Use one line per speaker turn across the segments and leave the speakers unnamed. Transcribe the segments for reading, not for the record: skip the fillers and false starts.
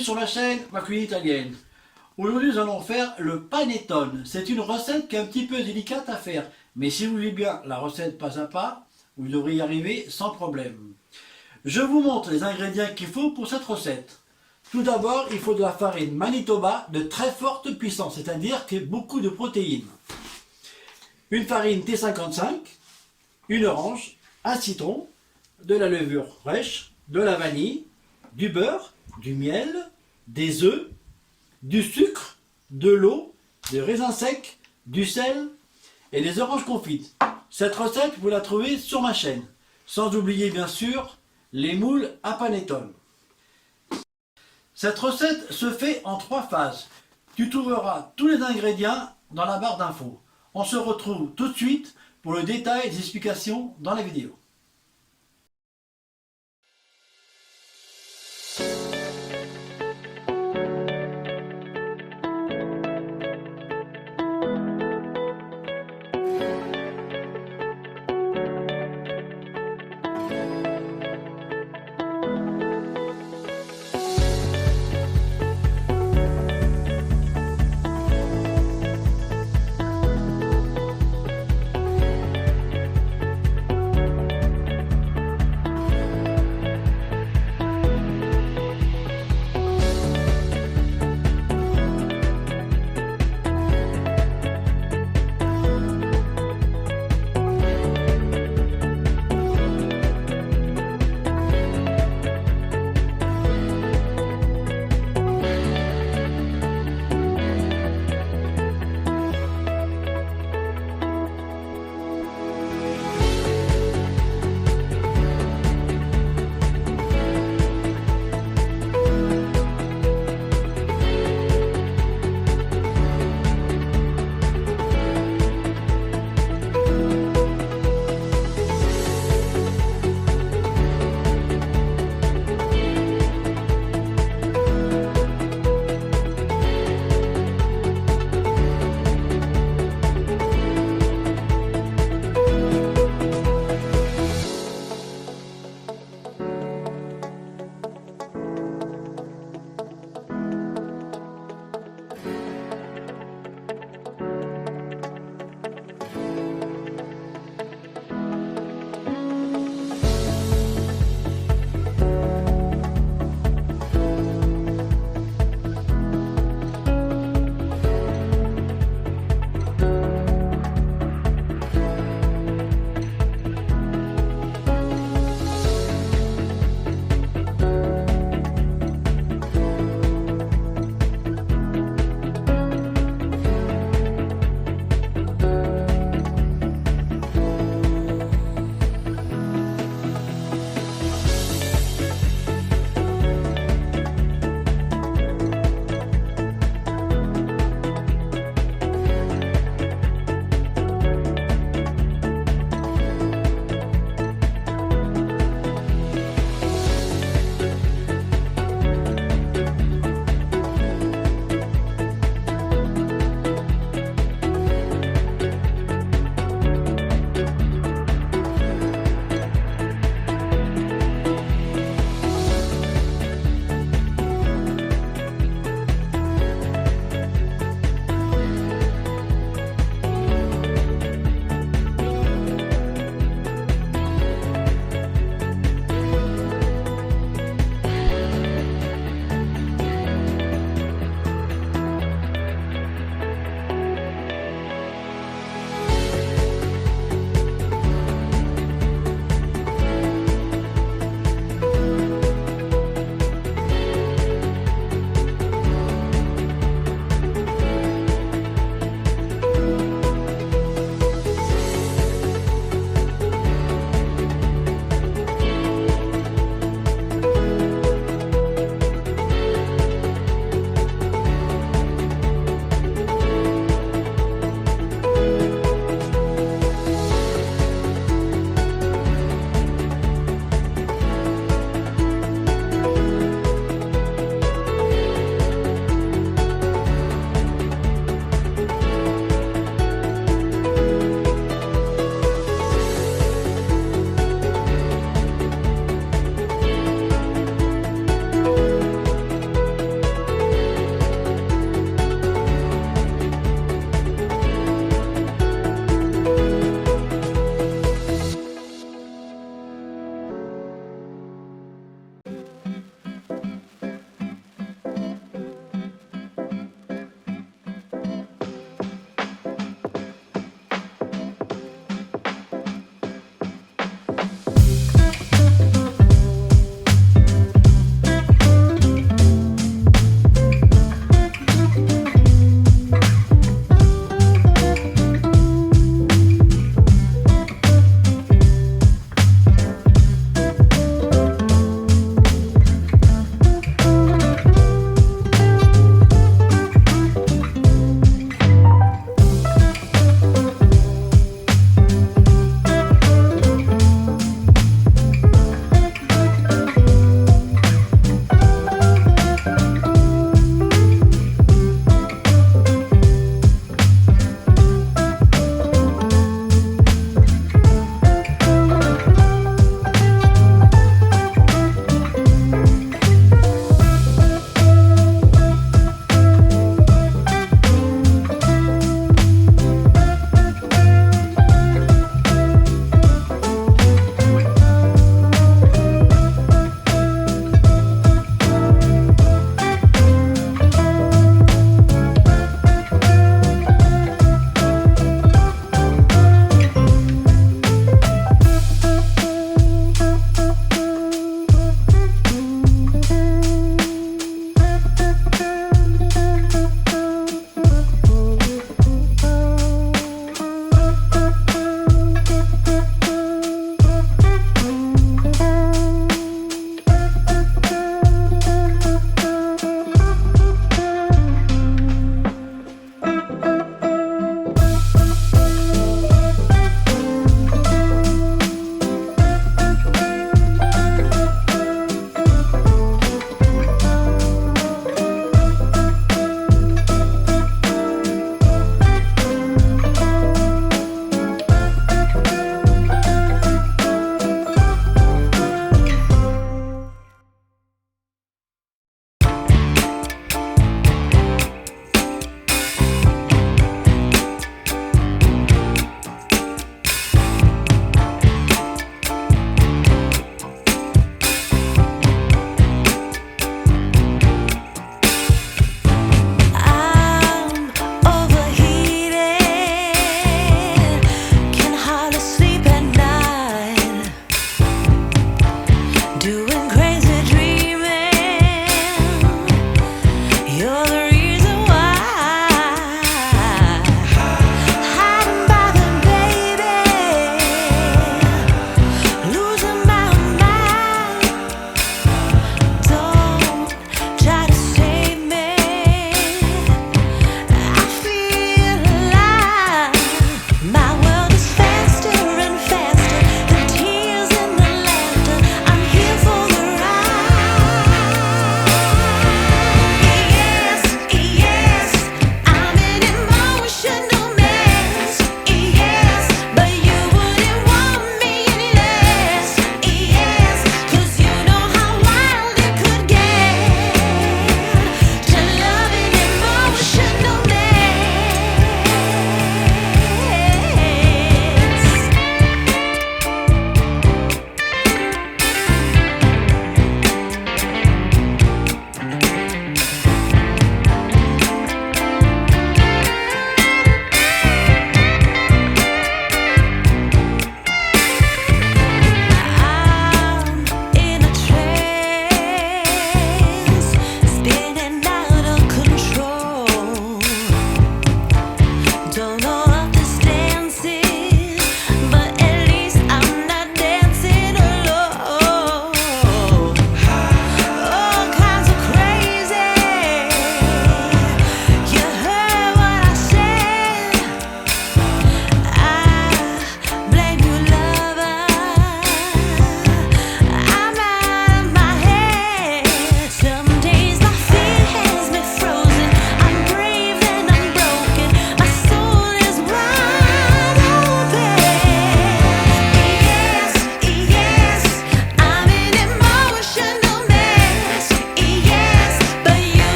sur la chaîne Ma Cuisine Italienne. Aujourd'hui nous allons faire le panettone. C'est une recette qui est un petit peu délicate à faire. Mais si vous voulez bien la recette pas à pas, vous devriez y arriver sans problème. Je vous montre les ingrédients qu'il faut pour cette recette. Tout d'abord, il faut de la farine Manitoba de très forte puissance, c'est-à-dire qu'il y a beaucoup de protéines. Une farine T55, une orange, un citron, de la levure fraîche, de la vanille, du beurre, du miel, des œufs, du sucre, de l'eau, des raisins secs, du sel et des oranges confites. Cette recette, vous la trouvez sur ma chaîne. Sans oublier bien sûr les moules à panettone. Cette recette se fait en 3 phases. Tu trouveras tous les ingrédients dans la barre d'infos. On se retrouve tout de suite pour le détail des explications dans la vidéo.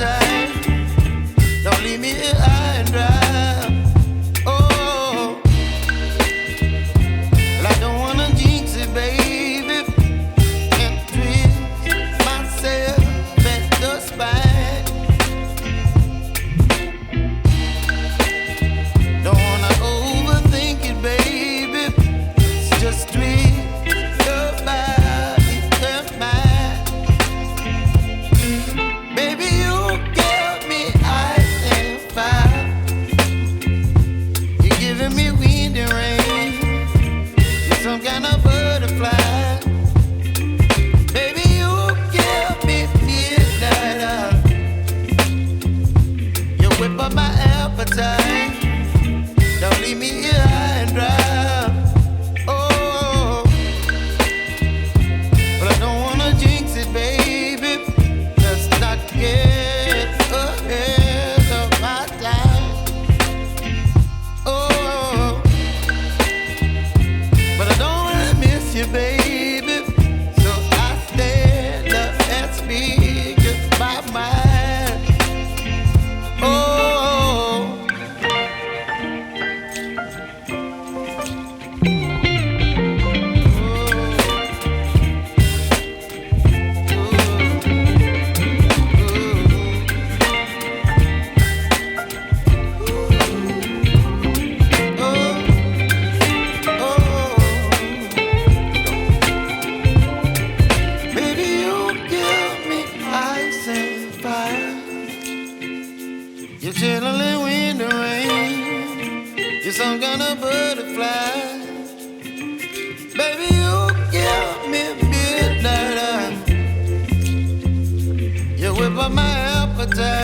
appetite. Don't leave me here high and dry. Oh, well, I don't wanna jinx it, baby, and twist myself at the spine. Don't wanna overthink it, baby. It's just twist your body and mine. Baby, you give me ice and fire. You're giving me wind and rain. You're some kind of butterfly. Baby, you give me midnight. You whip up my appetite. Don't leave me here high and dry. Oh, but I don't wanna jinx it, baby. Let's not get ahead of my time. Oh, but I don't wanna miss you, baby. So I stand up and speak my mind. Oh. Baby, you give me ice and fire. You're chilling wind and rain. You're some kind of butterfly. Baby, you give me midnight. You whip up my appetite.